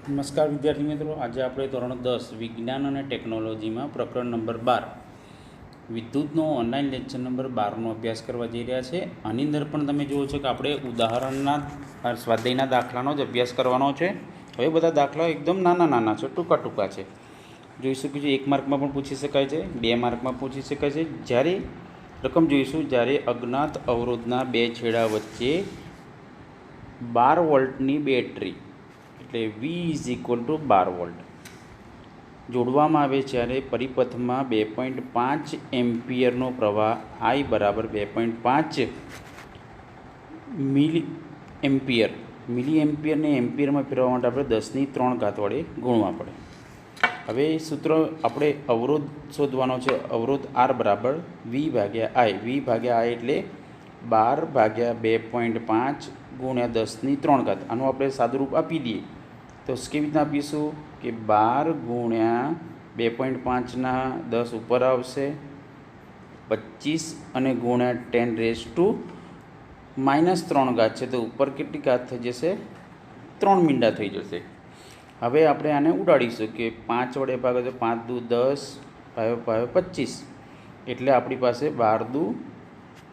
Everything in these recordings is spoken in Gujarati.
નમસ્કાર વિદ્યાર્થી મિત્રો, આજે આપણે ધોરણ 10 વિજ્ઞાન અને ટેકનોલોજીમાં પ્રકરણ નંબર 12 વિદ્યુતનો ઓનલાઈન લેક્ચર નંબર 12નો અભ્યાસ કરવા જઈ રહ્યા છે. આની અંદર પણ તમે જુઓ છો કે આપણે ઉદાહરણના સ્વાધ્યાયના દાખલાનો જ અભ્યાસ કરવાનો છે. હવે બધા દાખલાઓ એકદમ નાના છે, ટૂંકા છે. જોઈ શકું છું 1 માર્કમાં પણ પૂછી શકાય છે, 2 માર્કમાં પૂછી શકાય છે. જ્યારે રકમ જોઈશું, જ્યારે અજ્ઞાત અવરોધના બે છેડા વચ્ચે 12 વોલ્ટની બેટરી એટલે V = 12 વોલ્ટ જોડવામાં આવે ત્યારે પરિપથમાં 2.5 એમ્પિયરનો પ્રવાહ I બરાબર 2.5 મિલી એમ્પિયરને એમ્પિયરમાં ફેરવવા માટે આપણે 10³ વડે ગુણવા પડે. હવે સૂત્ર આપણે અવરોધ શોધવાનો છે. અવરોધ R બરાબર V/I એટલે 12/2.5 ગુણ્યા 10³ આનું આપણે સાદુરૂપ આપી દઈએ તો કેવી રીતના આપીશું કે 12 ગુણ્યા 2.5ના 10 ઉપર આવશે, 25 અને ગુણ્યા 10⁻³ છે તો ઉપર કેટલી ઘાત થઈ જશે? 3 મીંડા થઈ જશે. હવે આપણે આને ઉડાડીશું કે 5 વડે ભાગે તો 5 દુ 10, 5 25 એટલે આપણી પાસે 12 દુ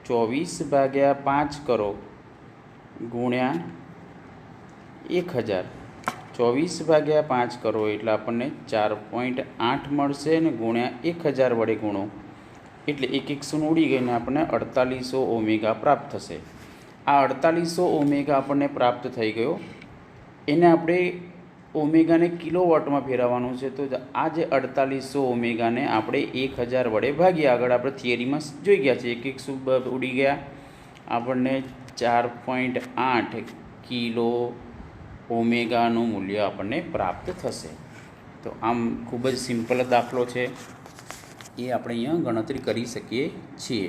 24/5 કરો ગુણ્યા 1000. 24/5 કરો એટલે આપણને 4.8 મળશે ને ગુણ્યા 1000 વડે ગુણો એટલે એક શૂન્ય ઉડી ગઈને આપણને 4800 ઓમેગા પ્રાપ્ત થશે. આ 4800 ઓમેગા આપણને પ્રાપ્ત થઈ ગયો. એને આપણે ઓમેગાને કિલોવોટમાં ફેરવવાનું છે તો આ જે 4800 ઓમેગાને આપણે 1000 વડે ભાગીએ. આગળ આપણે થિયરીમાં જોઈ ગયા છે. એક ઉડી ગયા આપણને 4.8 કિલો ઓમેગાનું મૂલ્ય આપણને પ્રાપ્ત થશે. તો આમ ખૂબ જ સિમ્પલ દાખલો છે, એ આપણે અહીંયા ગણતરી કરી શકીએ છીએ.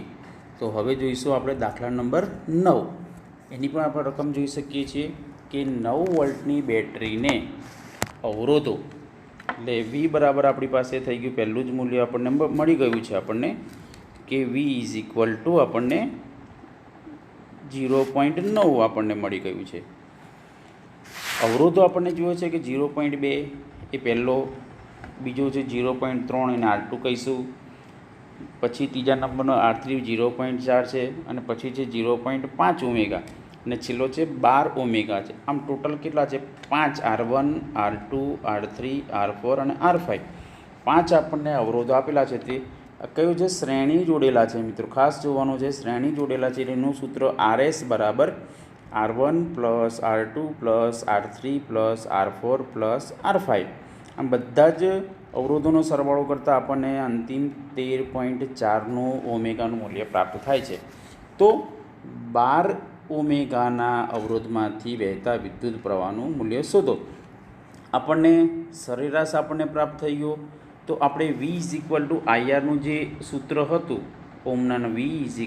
તો હવે જોઈશું આપણે દાખલા નંબર 9. એની પણ આપણે રકમ જોઈ શકીએ છીએ કે 9 વોલ્ટની બેટરીને અવરોધો એટલે V બરાબર આપણી પાસે થઈ ગયું. પહેલું જ મૂલ્ય આપણને મળી ગયું છે આપણને કે V = આપણને 0.9 આપણને મળી ગયું છે. અવરોધો આપણને જોયો છે કે 0.2 એ પહેલો, બીજો છે 0.3 એને R2 કહીશું, પછી ત્રીજા નંબરનો R3 0.4 છે અને પછી છે 0.5 ઓમેગા અને છેલ્લો છે 12 ઓમેગા છે. આમ ટોટલ કેટલા છે? 5 R1, R2, R3, R4 અને R5 5 આપણને અવરોધો આપેલા છે. તે કયું છે? શ્રેણી જોડેલા છે. મિત્રો ખાસ જોવાનું છે, શ્રેણી જોડેલા છે. એનું સૂત્ર RS બરાબર R1 + R2 + R3 + R4 + R5. આમ બધા જ અવરોધોનો સરવાળો કરતાં આપણને અંતિમ 13.4નું ઓમેગાનું મૂલ્ય પ્રાપ્ત થાય છે. તો 12 ઓમેગાના અવરોધમાંથી વહેતા વિદ્યુત પ્રવાહનું મૂલ્ય શોધો. આપણને સરેરાશ આપણને પ્રાપ્ત થઈ ગયો. તો આપણે V = IRનું જે સૂત્ર હતું ઓમના, V =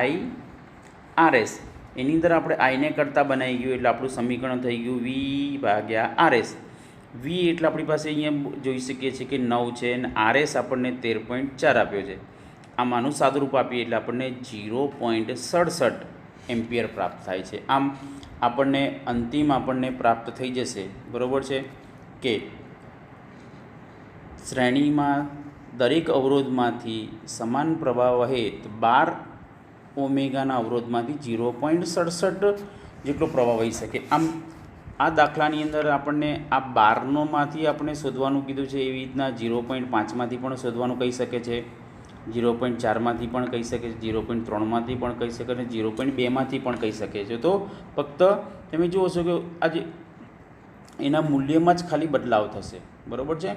IRS, એની અંદર આપણે આઈને કરતાં બનાવી ગયું એટલે આપણું સમીકરણ થઈ ગયું V/RS. V એટલે આપણી પાસે અહીંયા જોઈ શકીએ છીએ કે 9 છે અને RS આપણને 13.4 આપ્યો છે. આમાંનું સાદુરૂપ આપીએ એટલે આપણને 0.67 એમ્પિયર પ્રાપ્ત થાય છે. આમ આપણને અંતિમ આપણને પ્રાપ્ત થઈ જશે. બરાબર છે કે શ્રેણીમાં દરેક અવરોધમાંથી સમાન પ્રવાહ વહે તો 12 ઓમેગાના અવરોધમાંથી 0.67 જેટલો પ્રવાહ વહી શકે. આમ આ દાખલાની અંદર આપણને આ 12નોમાંથી આપણે શોધવાનું કીધું છે. એવી રીતના 0.5માંથી પણ શોધવાનું કહી શકે છે, 0.4માંથી પણ કહી શકે છે, 0.3માંથી પણ કહી શકે છે, 0.2માંથી પણ કહી શકે છે. તો ફક્ત તમે જુઓ છો કે આજે એના મૂલ્યમાં જ ખાલી બદલાવ થશે. બરાબર છે.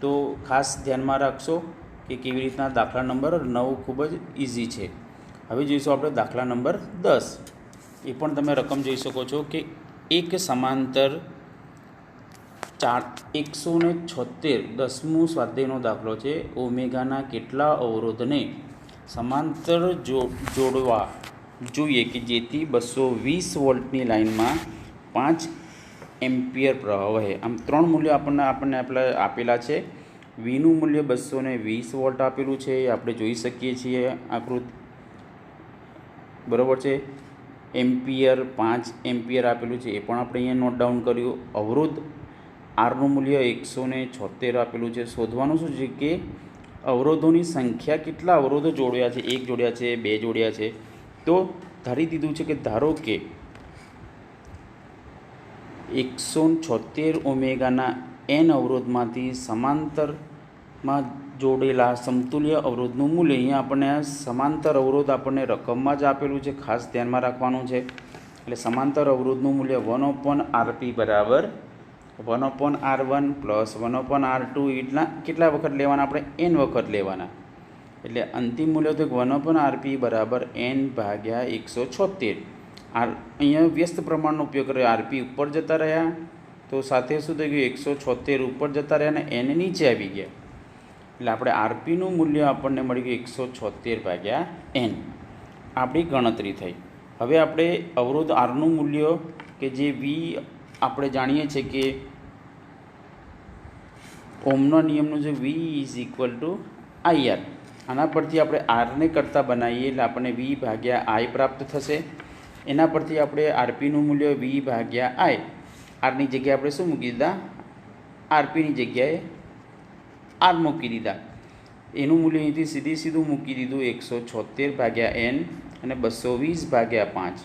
તો ખાસ ધ્યાનમાં રાખશો કે કેવી રીતના દાખલા નંબર 9 ખૂબ જ ઇઝી છે. હવે જોઈશું આપણે દાખલા નંબર 10. એ પણ તમે રકમ જોઈ શકો છો કે એક સમાંતર 176 10મું સ્વાધ્યાયનો દાખલો છે. ઓમેગાના કેટલા અવરોધને સમાંતર જોડવા જોઈએ કે જેથી 220 વોલ્ટની લાઇનમાં 5 એમ્પિયર પ્રવાહ વહે. આમ 3 મૂલ્યો આપણને આપેલા છે. Vનું મૂલ્ય 220 વોલ્ટ આપેલું છે, આપણે જોઈ શકીએ છીએ આકૃતિ. બરાબર છે. એમ્પિયર 5 એમ્પિયર આપેલું છે, એ પણ આપણે અહીંયા નોટ ડાઉન કર્યું. અવરોધ આરનું મૂલ્ય 176 આપેલું છે. શોધવાનું શું છે કે અવરોધોની સંખ્યા, કેટલા અવરોધો જોડ્યા છે, 1 જોડ્યા છે, 2 જોડ્યા છે. તો ધારી દીધું છે કે ધારો કે 176 ઓમેગાના n અવરોધમાંથી સમાંતરમાં જોડેલા સમતુલ્ય અવરોધનું મૂલ્ય, અહીંયા આપણને આ સમાંતર અવરોધ આપણને રકમમાં જ આપેલું છે, ખાસ ધ્યાનમાં રાખવાનું છે. એટલે સમાંતર અવરોધનું મૂલ્ય 1/Rp બરાબર 1/R1 પ્લસ 1/R2 એટલા કેટલા વખત લેવાના? આપણે n વખત લેવાના. એટલે અંતિમ મૂલ્ય તો 1/Rp બરાબર n ભાગ્યા 176. અહીંયા વ્યસ્ત પ્રમાણનો ઉપયોગ કર્યો. આરપી ઉપર જતા રહ્યા તો સાથે શું થઈ ગયું? 176 ઉપર જતા રહ્યા અને n નીચે આવી ગયા. એટલે આપણે આરપીનું મૂલ્ય આપણને મળી ગયું 176 ભાગ્યા n. આપણી ગણતરી થઈ. હવે આપણે અવરોધ આરનું મૂલ્ય કે જે વી આપણે જાણીએ છીએ કે ઓમનો નિયમનું જે V is equal to IR, આના પરથી આપણે આરને કરતાં બનાવીએ એટલે આપણને વી ભાગ્યા I પ્રાપ્ત થશે. એના પરથી આપણે આરપીનું મૂલ્ય વી ભાગ્યા I, આરની જગ્યાએ આપણે શું મૂકી દીધા? આરપીની જગ્યાએ આર મૂકી દીધા. એનું મૂલ્ય અહીંથી સીધું મૂકી દીધું 176 ભાગ્યા n અને 220 ભાગ્યા 5.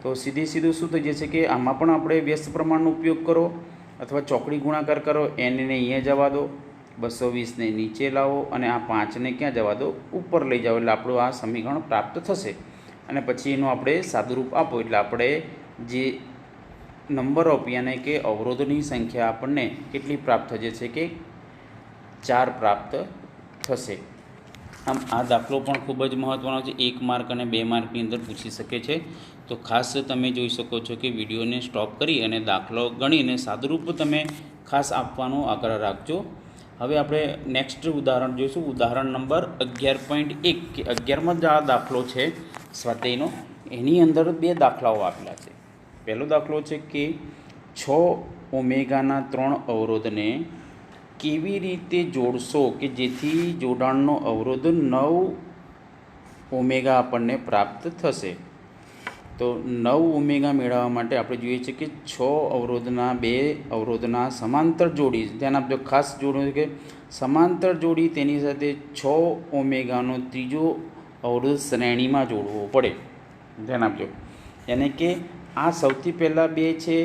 તો સીધું શું થઈ જશે કે આમાં પણ આપણે વ્યસ્ત પ્રમાણનો ઉપયોગ કરો અથવા ચોકડી ગુણાકાર કરો. n ને અહીંયા જવા દો, 220ને નીચે લાવો અને આ 5ને ક્યાં જવા દો? ઉપર લઈ જાઓ. એટલે આપણું આ સમીકરણ પ્રાપ્ત થશે. અને પછી એનું આપણે સાદુરૂપ આપો એટલે આપણે જે નંબર ઓફ યાને કે અવરોધની સંખ્યા આપણને કેટલી પ્રાપ્ત થઈ જશે કે 4 પ્રાપ્ત થશે. આમ આ દાખલો પણ ખૂબ જ મહત્ત્વનો છે. 1 માર્ક અને 2 માર્કની અંદર પૂછી શકે છે. તો ખાસ તમે જોઈ શકો છો કે વિડીયોને સ્ટોપ કરી અને દાખલો ગણીને સાદુરૂપ તમે ખાસ આપવાનો આગ્રહ રાખજો. હવે આપણે નેક્સ્ટ ઉદાહરણ જોઈશું. ઉદાહરણ નંબર 11.1 કે 11માં જ આ દાખલો છે સ્વાધ્યાયનો. એની અંદર 2 દાખલાઓ આપેલા છે. પહેલો દાખલો છે કે 6 ઓમેગાના 3 અવરોધને કેવી રીતે જોડશો કે જેથી જોડાણનો અવરોધ 9 ઓમેગા આપણને પ્રાપ્ત થશે. તો 9 ઓમેગા મેળવવા માટે આપણે જોઈએ છે કે 6 અવરોધના 2 અવરોધના સમાંતર જોડી, ધ્યાન આપજો, ખાસ જોડવું કે સમાંતર જોડી તેની સાથે 6 ઓમેગાનો ત્રીજો અવરોધ શ્રેણીમાં જોડવો પડે. ધ્યાન આપજો. યાની કે આ સૌથી પહેલાં 2 છે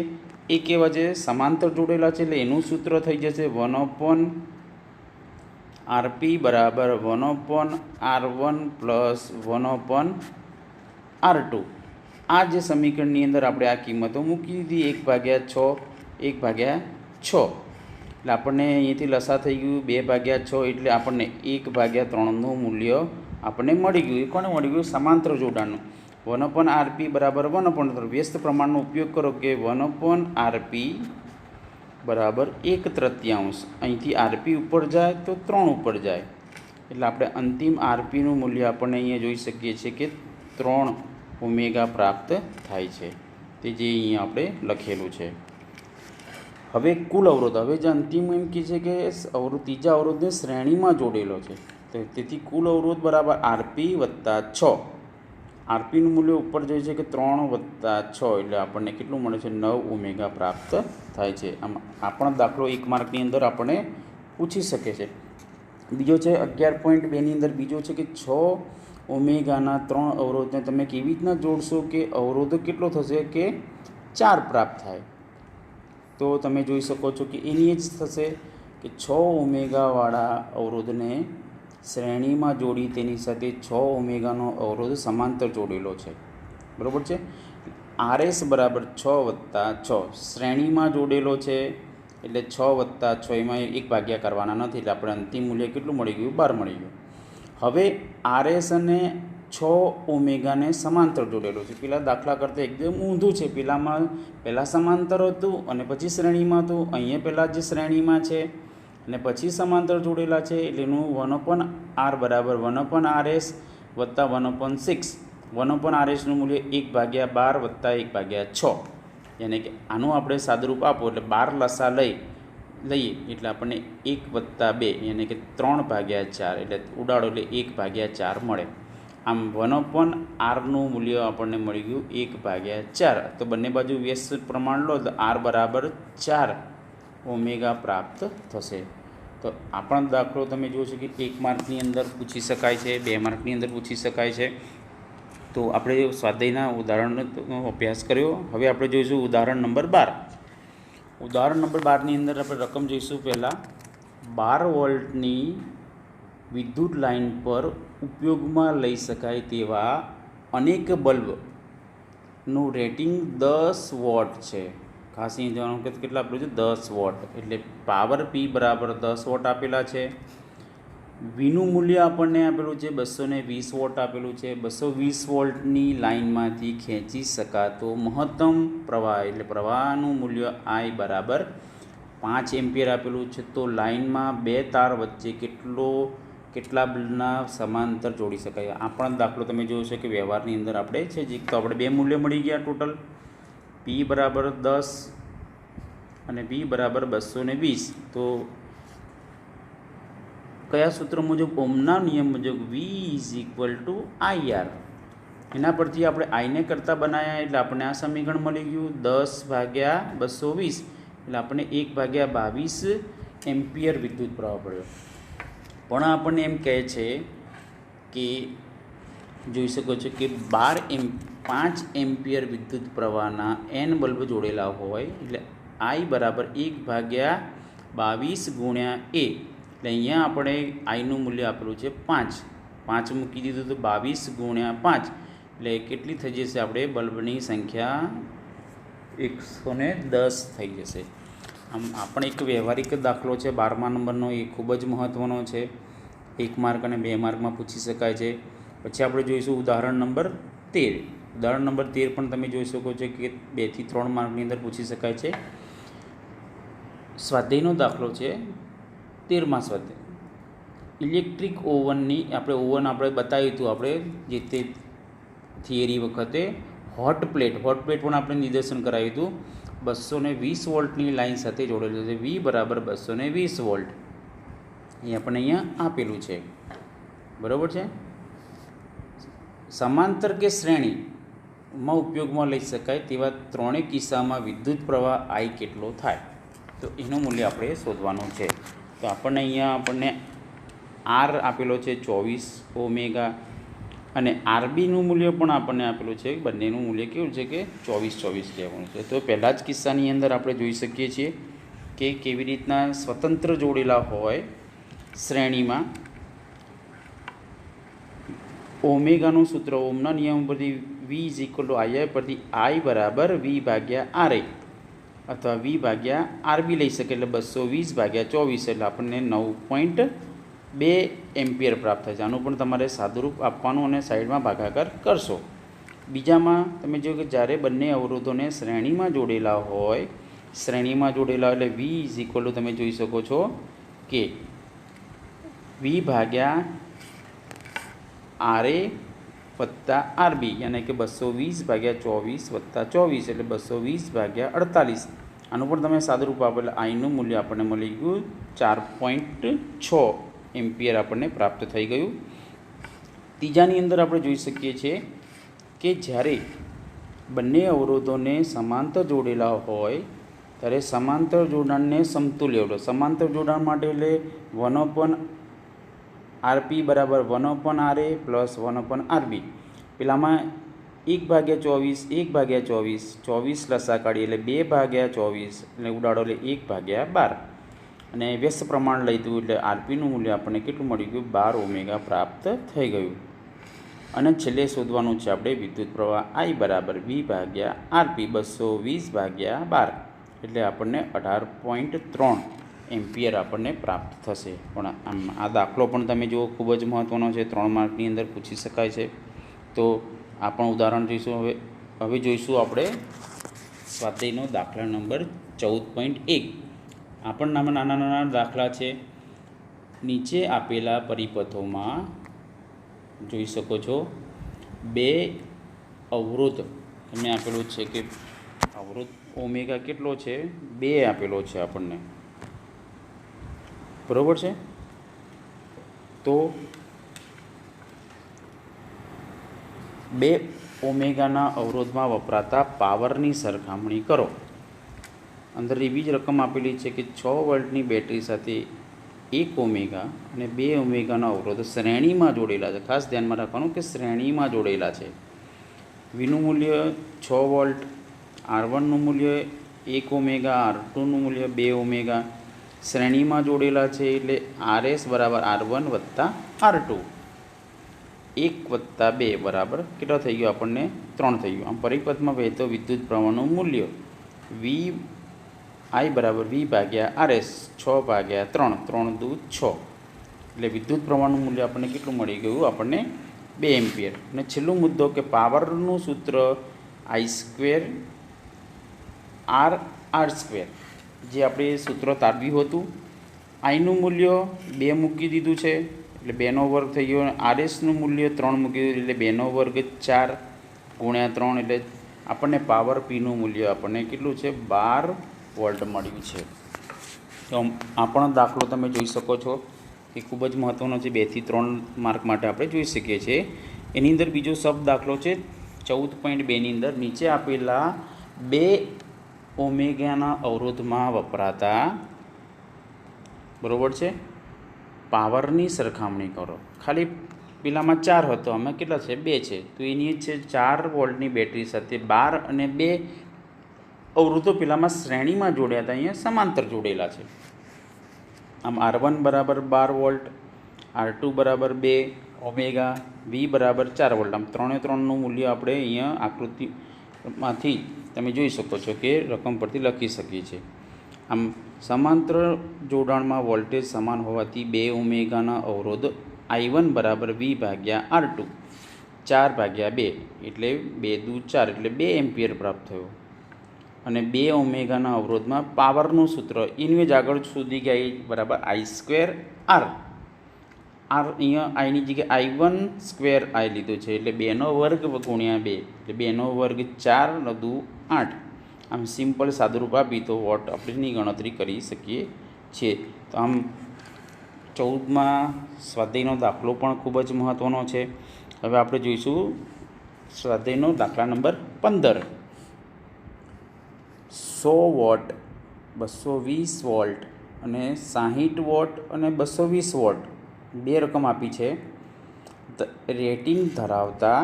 એ કેવા છે? સમાંતર જોડેલા છે. એટલે એનું સૂત્ર થઈ જશે 1/Rp બરાબર 1/R1 પ્લસ 1/R2. આ જે સમીકરણની અંદર આપણે આ કિંમતો મૂકી દીધી 1/6. એટલે આપણને અહીંથી લસા થઈ ગયું 2/6 એટલે આપણને 1/3નું મૂલ્ય આપણને મળી ગયું. એ કોને મળી ગયું? સમાંતર જોડાણનું. 1/Rp બરાબર 1/3. વ્યસ્ત પ્રમાણનો ઉપયોગ કરો કે 1/Rp બરાબર 1/3. અહીંથી આરપી ઉપર જાય તો 3 ઉપર જાય. એટલે આપણે અંતિમ આરપીનું મૂલ્ય આપણને અહીંયા જોઈ શકીએ છીએ કે 3 ઓમેગા પ્રાપ્ત થાય છે. તે જે અહીંયા આપણે લખેલું છે. હવે કુલ અવરોધ, હવે જે અંતિમ એમ કહે છે કે ત્રીજા અવરોધને શ્રેણીમાં જોડેલો છે. તેથી કુલ અવરોધ બરાબર આરપી વત્તા 6. આરપીનું મૂલ્ય ઉપર જોઈએ છે કે 3 વત્તા 6 એટલે આપણને કેટલું મળે છે? 9 ઓમેગા પ્રાપ્ત થાય છે. આમ આ પણ દાખલો 1 માર્કની અંદર આપણને પૂછી શકે છે. બીજો છે 11.2ની અંદર બીજો છે કે 6 ઓમેગાના 3 અવરોધને તમે કેવી રીતના જોડશો કે અવરોધ કેટલો થશે કે 4 પ્રાપ્ત થાય. તો તમે જોઈ શકો છો કે એની જ થશે કે 6 ઓમેગાવાળા અવરોધને શ્રેણીમાં જોડી તેની સાથે 6 ઓમેગાનો અવરોધ સમાંતર જોડેલો છે. બરાબર છે. RS બરાબર 6 વત્તા 6 શ્રેણીમાં જોડેલો છે એટલે 6 વત્તા 6 એમાં 1 ભાગ્યા કરવાના નથી એટલે આપણે અંતિમ મૂલ્ય કેટલું મળી ગયું? 12 મળી ગયું. હવે RS અને 6 ઓમેગાને સમાંતર જોડેલો છે. પેલા દાખલા કરતાં એકદમ ઊંધું છે. પહેલાં સમાંતર હતું અને પછી શ્રેણીમાં હતું. અહીંયા પહેલાં જે શ્રેણીમાં છે અને પછી સમાંતર જોડેલા છે એટલે એનું 1/R બરાબર 1/RS વત્તા 1/6. 1/RSનું મૂલ્ય 1/12 વત્તા 1/6. યાની કે આનું આપણે સાદુરૂપ આપો એટલે 12 લસા લઈએ એટલે આપણને 1+2 યાની કે 3/4 એટલે ઉડાડો એટલે 1/4 મળે. આમ 1/Rનું મૂલ્ય આપણને મળી ગયું 1/4. તો બંને બાજુ વ્યસ્ત પ્રમાણ લો તો R બરાબર 4 ઓમેગા પ્રાપ્ત થશે. તો આ પણ દાખલો તમે જોશો કે 1 માર્કની અંદર પૂછી શકાય છે, 2 માર્કની અંદર પૂછી શકાય છે. તો આપણે સ્વાધ્યાયના ઉદાહરણનો અભ્યાસ કર્યો. હવે આપણે જોઈશું ઉદાહરણ નંબર 12. ઉદાહરણ નંબર 12ની અંદર આપણે રકમ જોઈશું. પહેલાં 12 વોલ્ટની વિદ્યુત લાઇન પર ઉપયોગમાં લઈ શકાય તેવા અનેક બલ્બનું રેટિંગ 10 વોટ છે. ખાસ અહીં જવાનું કે કેટલા આપેલું છે? 10 વોટ. એટલે પાવર P બરાબર 10 વોટ આપેલા છે. વીનું મૂલ્ય આપણને આપેલું છે 220 વોટ આપેલું છે. 220 વોલ્ટની લાઇનમાંથી ખેંચી શકાતો મહત્તમ પ્રવાહ એટલે પ્રવાહનું મૂલ્ય I બરાબર 5 એમ્પિયર આપેલું છે. તો લાઇનમાં 2 તાર વચ્ચે કેટલા બલ્બના સમાંતર જોડી શકાય? આ પણ દાખલો તમે જોશો કે વ્યવહારની અંદર આપણે છે જે તો આપણે 2 મૂલ્ય મળી ગયા ટોટલ. P બરાબર 10 અને P બરાબર 220. તો કયા સૂત્ર મુજબ? ઓમના નિયમ મુજબ V = IR. એના પરથી આપણે આઈને કરતાં બનાવ્યા એટલે આપણને આ સમીકરણ મળી ગયું. 10/220 એટલે આપણને 1/22 એમ્પિયર વિદ્યુત પ્રવાહ પડ્યો. પણ આપણને એમ કહે છે કે જોઈ શકો છો કે 5 એમ્પિયર વિદ્યુત પ્રવાહના n બલ્બ જોડેલા હોય એટલે I બરાબર 1/22 ગુણ્યા A. એટલે અહીંયા આપણે આઈનું મૂલ્ય આપેલું છે 5. 5 મૂકી દીધું તો 22 ગુણ્યા 5 એટલે કેટલી થઈ જશે? આપણે બલ્બની સંખ્યા 110 થઈ જશે. આમ આ પણ એક વ્યવહારિક દાખલો છે 12મા નંબરનો. એ ખૂબ જ મહત્ત્વનો છે. 1 માર્ક અને 2 માર્કમાં પૂછી શકાય છે. પછી આપણે જોઈશું ઉદાહરણ નંબર 13. ઉદાહરણ નંબર 13 પણ તમે જોઈ શકો છો કે 2 થી 3 માર્કની અંદર પૂછી શકાય છે. સ્વાધ્યાયનો દાખલો છે 13મા સ્વાધ્યાય. ઇલેક્ટ્રિક ઓવનની આપણે બતાવ્યું હતું આપણે જે તે થિયરી વખતે. હોટ પ્લેટ પણ આપણે નિદર્શન કરાવ્યું હતું. 220 વોલ્ટની લાઇન સાથે જોડેલું છે. V બરાબર 220 વોલ્ટ એ આપણને અહીંયા આપેલું છે. બરાબર છે. સમાંતર કે શ્રેણીમાં ઉપયોગમાં લઈ શકાય તેવા ત્રણેય કિસ્સામાં વિદ્યુત પ્રવાહ I કેટલો થાય? તો એનું મૂલ્ય આપણે શોધવાનું છે. તો આપણને R આપેલો છે 24 ઓમેગા અને RBનું મૂલ્ય પણ આપણને આપેલું છે. બંનેનું મૂલ્ય કેવું છે કે 24 કહેવાનું છે. તો પહેલાં જ કિસ્સાની અંદર આપણે જોઈ શકીએ છીએ કે કેવી રીતના સ્વતંત્ર જોડેલા હોય શ્રેણીમાં. ઓમેગાનું સૂત્ર ઓમના નિયમ પરથી V = IR પરથી I બરાબર V/RA અથવા V/RB લઈ શકે. એટલે 220/24 એટલે આપણને 9.2 એમ્પિયર પ્રાપ્ત થાય છે. આનું પણ તમારે સાદુરૂપ આપવાનું અને સાઈડમાં ભાગાકાર કરશો. બીજામાં તમે જો કે જ્યારે બંને અવરોધોને શ્રેણીમાં જોડેલા હોય એટલે V = તમે જોઈ શકો છો કે V/RA + RB યાની કે 220/24 + 24 એટલે 220/48. આનું પણ તમે સાદુરૂપ આપો એટલે આઈનું મૂલ્ય આપણને મળી ગયું 4.6 એમ્પિયર આપણને પ્રાપ્ત થઈ ગયું. ત્રીજાની અંદર આપણે જોઈ શકીએ છીએ કે જ્યારે બંને અવરોધોને સમાંતર જોડેલા હોય ત્યારે સમાંતર જોડાણને સમતુલ્ય સમાંતર જોડાણ માટે એટલે 1/RP બરાબર 1/RA + 1/RB. પેલામાં 1/24 લસા કાઢીએ એટલે 2/24 એટલે ઉડાડો એટલે 1/12 અને વ્યસ્ત પ્રમાણ લઈતું એટલે RPનું મૂલ્ય આપણને કેટલું મળી ગયું? 12 ઓમેગા પ્રાપ્ત થઈ ગયું. અને છેલ્લે શોધવાનું છે આપણે વિદ્યુત પ્રવાહ I બરાબર V/RP 220/12 એટલે આપણને 18.3 એમ્પિયર આપણને પ્રાપ્ત થશે. પણ આ દાખલો પણ તમે જુઓ ખૂબ જ મહત્ત્વનો છે. 3 માર્કની અંદર પૂછી શકાય છે. તો આ પણ ઉદાહરણ જોઈશું. હવે જોઈશું આપણે સ્વાધ્યાયનો દાખલા નંબર 14.1. આ પણ નાના દાખલા છે. નીચે આપેલા પરિપથોમાં જોઈ શકો છો 2 અવરોધ તમને આપેલું છે કે અવરોધ ઓમેગા કેટલો છે? 2 આપેલો છે આપણને. બરાબર છે. તો 2 ઓમેગાના અવરોધમાં વપરાતા પાવરની સરખામણી કરો. અંદર એવી જ રકમ આપેલી છે કે 6 વોલ્ટની બેટરી સાથે 1 ઓમેગા અને 2 ઓમેગાનો અવરોધ શ્રેણીમાં જોડેલા છે. ખાસ ધ્યાનમાં રાખવાનું કે શ્રેણીમાં જોડેલા છે. વીનું મૂલ્ય 6 વોલ્ટ, R1નું મૂલ્ય 1 ઓમેગા, R2નું મૂલ્ય 2 ઓમેગા, શ્રેણીમાં જોડેલા છે એટલે RS બરાબર R1 વત્તા R2, 1 વત્તા 2 બરાબર કેટલો થઈ ગયો આપણને 3 થઈ ગયો. આમ પરિપથમાં વહેતો વિદ્યુત પ્રવાહનું મૂલ્ય I બરાબર V ભાગ્યા RS 6 ભાગ્યા 3, 3 દુ 6, એટલે વિદ્યુત પ્રવાહનું મૂલ્ય આપણને કેટલું મળી ગયું આપણને 2 એમ્પિયર. અને છેલ્લો મુદ્દો કે પાવરનું સૂત્ર I² R² જે આપણે સૂત્ર તારવ્યું હતું. આઈનું મૂલ્ય 2 મૂકી દીધું છે એટલે 2નો વર્ગ થઈ ગયો. RSનું મૂલ્ય 3 મૂકી દીધું એટલે 2નો વર્ગ 4 ગુણ્યા 3 એટલે આપણને પાવર Pનું મૂલ્ય આપણને કેટલું છે 12 વોલ્ટ મળ્યું છે. તો આ પણ દાખલો તમે જોઈ શકો છો કે ખૂબ જ મહત્ત્વનો છે. 2 થી 3 માર્ક માટે આપણે જોઈ શકીએ છીએ. એની અંદર બીજો શબ્દ દાખલો છે 14.2ની અંદર નીચે આપેલા 2 ઓમેગાના અવરોધમાં વપરાતા બરાબર છે પાવરની સરખામણી કરો. ખાલી પેલામાં 4 હતો, આમાં કેટલા છે 2 છે, તો એની છે 4 વોલ્ટની બેટરી સાથે 12 અને 2 અવરોધો પેલામાં શ્રેણીમાં જોડ્યા હતા, અહીંયા સમાંતર જોડેલા છે. આમ R1 બરાબર 12 વોલ્ટ, R2 બરાબર 2 ઓમેગા, V બરાબર 4 વોલ્ટ. આમ 3નું મૂલ્ય આપણે અહીંયા આકૃતિમાંથી તમે જોઈ શકો છો કે રકમ પરથી લખી શકીએ છીએ. આમ સમાંતર જોડાણમાં વોલ્ટેજ સમાન હોવાથી 2 ઓમેગાના અવરોધ I1 બરાબર V ભાગ્યા R2 4 ભાગ્યા 2 એટલે 2 દુ 4 એટલે 2 એમ્પિયર પ્રાપ્ત થયો. અને 2 ઓમેગાના અવરોધમાં પાવરનું સૂત્ર એની જ આગળ સુધી ગયા બરાબર I² R. અહીંયા આઈની જગ્યાએ I1² I લીધું છે એટલે 2નો વર્ગ ગુણ્યા 2 એટલે 2નો વર્ગ 4 દુ 8. આમ સિમ્પલ સાદુરૂપ આપી તો વોટ આપણેની ગણતરી કરી શકીએ છીએ. તો આમ 14માં સ્વાધ્યાયનો દાખલો પણ ખૂબ જ મહત્ત્વનો છે. હવે આપણે જોઈશું સ્વાધ્યાયનો દાખલા નંબર 15. 100 વોટ, 220 વોલ્ટ અને 60 વોટ અને 220 વોટ 2 રકમ આપી છે. રેટિંગ ધરાવતા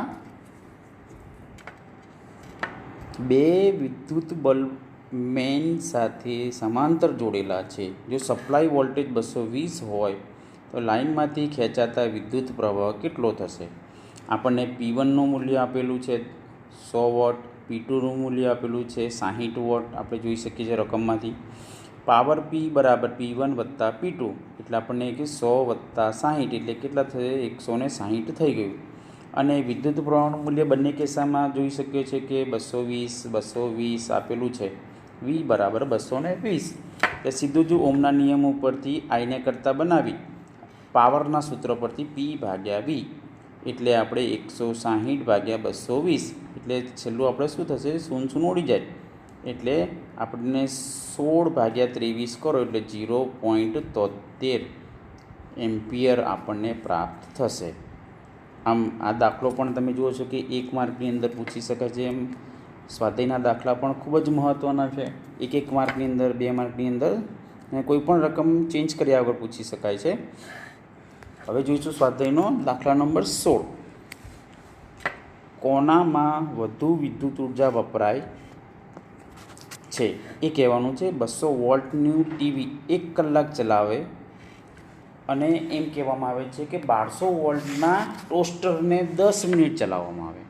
2 વિદ્યુત બલ્બ મેઇન સાથે સમાંતર જોડેલા છે. જો સપ્લાય વોલ્ટેજ 220 હોય તો લાઇનમાંથી ખેંચાતા વિદ્યુત પ્રવાહ કેટલો થશે? આપણને P1નું મૂલ્ય આપેલું છે 100 વોટ, P2નું મૂલ્ય આપેલું છે 60 વોટ આપણે જોઈ શકીએ છીએ રકમમાંથી. પાવર P બરાબર P1 વત્તા P2 એટલે આપણને કે 100 વત્તા 60 એટલે કેટલા થશે 160 થઈ ગયું. અને વિદ્યુત પ્રવાહનું મૂલ્ય બંને કિસ્સામાં જોઈ શકીએ છીએ કે 220 આપેલું છે. V બરાબર 220 એટલે સીધું જ ઓમના નિયમ ઉપરથી આઈને કરતાં બનાવી પાવરના સૂત્ર પરથી P ભાગ્યા V એટલે આપણે 160 ભાગ્યા 220 એટલે છેલ્લું આપણે શું થશે 0 ઉડી જાય એટલે આપણને 16 ભાગ્યા 23 કરો એટલે 0.73 એમ્પિયર આપણને પ્રાપ્ત થશે. આમ આ દાખલો પણ તમે જુઓ છો કે 1 માર્કની અંદર પૂછી શકાય છે. એમ સ્વાધ્યાયના દાખલા પણ ખૂબ જ મહત્ત્વના છે. 1 માર્કની અંદર 2 માર્કની અંદર કોઈ પણ રકમ ચેન્જ કર્યા વગર પૂછી શકાય છે. હવે જોઈશું સ્વાધ્યાયનો દાખલા નંબર 16. કોનામાં વધુ વિદ્યુત ઉર્જા વપરાય છે એ કહેવાનું છે. 200 વોલ્ટનું ટીવી 1 કલાક ચલાવે અને એમ કહેવામાં આવે છે કે 1200 વોલ્ટના ટોસ્ટરને 10 મિનિટ ચલાવવામાં આવે.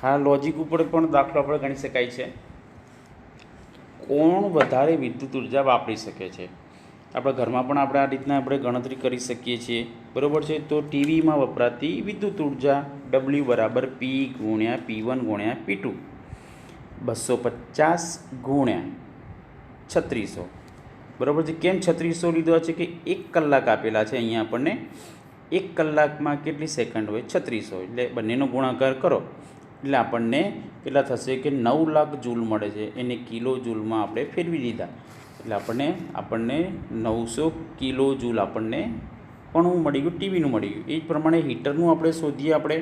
હા, લોજિક ઉપર પણ દાખલો આપણે ગણી શકાય છે. કોણ વધારે વિદ્યુત ઉર્જા વાપરી શકે છે? આપણા ઘરમાં પણ આપણે આ રીતના આપણે ગણતરી કરી શકીએ છીએ, બરાબર છે. તો ટીવીમાં વપરાતી વિદ્યુત ઉર્જા W બરાબર P ગુણ્યા P1 ગુણ્યા P2 250 ગુણ્યા 3600 બરાબર છે. કેમ 3600 લીધો છે કે 1 કલાક આપેલા છે અહીંયા આપણને. 1 કલાકમાં કેટલી સેકન્ડ હોય 3600 એટલે બંનેનો ગુણાકાર કરો એટલે આપણને કેટલા થશે કે 9 લાખ જૂલ મળે છે. એને કિલો જૂલમાં આપણે ફેરવી દીધા એટલે આપણને 900 કિલો જૂલ આપણને પણ મળી ગયું, ટીવીનું મળી ગયું. એ જ પ્રમાણે હીટરનું આપણે શોધીએ આપણે,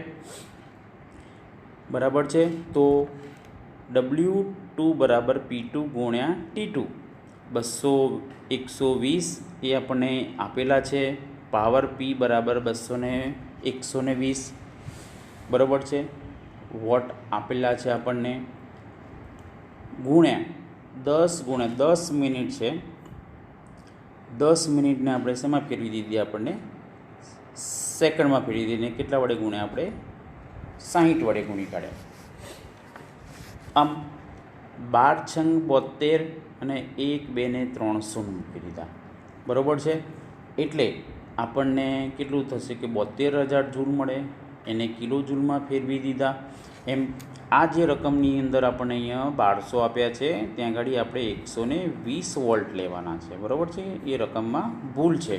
બરાબર છે. તો W ટુ બરાબર P2 ગુણ્યા T2. 120 એ આપણને આપેલા છે. પાવર P બરાબર 120 બરાબર છે. વોટ આપેલા છે આપણને. ગુણ્યા 10 મિનિટ છે. 10 મિનિટને આપણે શેમાં ફેરવી દીધી? આપણને સેકન્ડમાં ફેરવી દીધી. કેટલા વડે ગુણ્યા? આપણે 60 વડે ગુણી કાઢ્યા. આમ 12 × 72 અને 1 2 ને 300 મૂકી દીધા. બરાબર છે. એટલે આપણને કેટલું થશે કે 72,000 જૂલ મળે. એને કિલો જૂલમાં ફેરવી દીધા. એમ આ જે રકમની અંદર આપણને અહીંયા 1200 આપ્યા છે, ત્યાં આગળ આપણે 120 વોલ્ટ લેવાના છે. બરાબર છે. એ રકમમાં ભૂલ છે,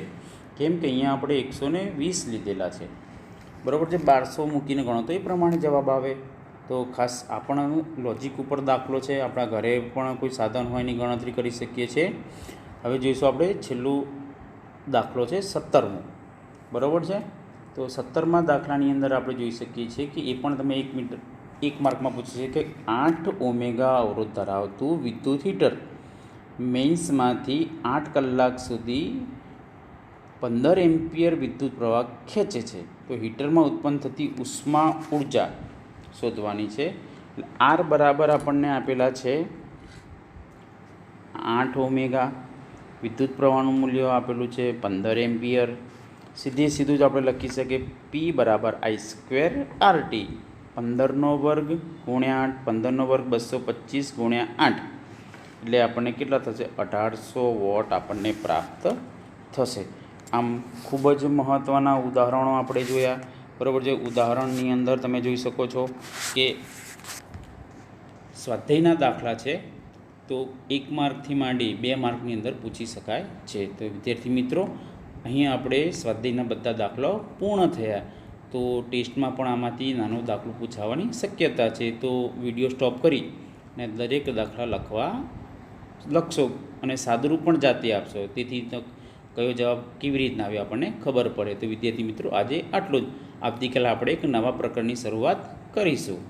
કેમ કે અહીંયા આપણે 120 લીધેલા છે. બરાબર છે. 1200 મૂકીને ગણો તો એ પ્રમાણે જવાબ આવે. તો ખાસ આપણા લોજિક ઉપર દાખલો છે. આપણા ઘરે પણ કોઈ સાધન હોય એની ગણતરી કરી શકીએ છીએ. હવે જોઈશું આપણે છેલ્લું દાખલો છે 17મો. બરાબર છે. તો 17મા દાખલાની અંદર આપણે જોઈ શકીએ છીએ કે એ પણ તમે 1 માર્કમાં પૂછે છે કે 8 ઓમેગા અવરોધ ધરાવતું વિદ્યુત હીટર મેઇન્સમાંથી 8 કલાક સુધી 15 એમ્પિયર વિદ્યુત પ્રવાહ ખેંચે છે. તો હીટરમાં ઉત્પન્ન થતી ઉષ્મા ઉર્જા શોધવાની છે. R બરાબર આપણને આપેલા છે 8 ઓમેગા. વિદ્યુત પ્રવાહનું મૂલ્ય આપેલું છે 15 એમ્પિયર. સીધું જ આપણે લખી શકીએ P બરાબર I² RT. 15નો વર્ગ ગુણ્યા 8. 15નો વર્ગ 225 ગુણ્યા 8, એટલે આપણને કેટલા થશે? 1800 વોટ આપણને પ્રાપ્ત થશે. આમ ખૂબ જ મહત્ત્વના ઉદાહરણો આપણે જોયા. બરાબર છે. ઉદાહરણની અંદર તમે જોઈ શકો છો કે સ્વાધ્યાયના દાખલા છે તો 1 માર્કથી માંડી 2 માર્કની અંદર પૂછી શકાય છે. તો વિદ્યાર્થી મિત્રો, અહીંયા આપણે સ્વાધ્યાયના બધા દાખલાઓ પૂર્ણ થયા. તો ટેસ્ટમાં પણ આમાંથી નાનો દાખલો પૂછાવાની શક્યતા છે. તો વિડીયો સ્ટોપ કરી અને દરેક દાખલા લખશો અને સાદુરૂપ પણ જાતે આપશો. તેથી કયો જવાબ કેવી રીતના આવ્યો આપણને ખબર પડે. તો વિદ્યાર્થી મિત્રો, આજે આટલું જ. આવતીકાલે આપણે એક નવા પ્રકરણની શરૂઆત કરીશું.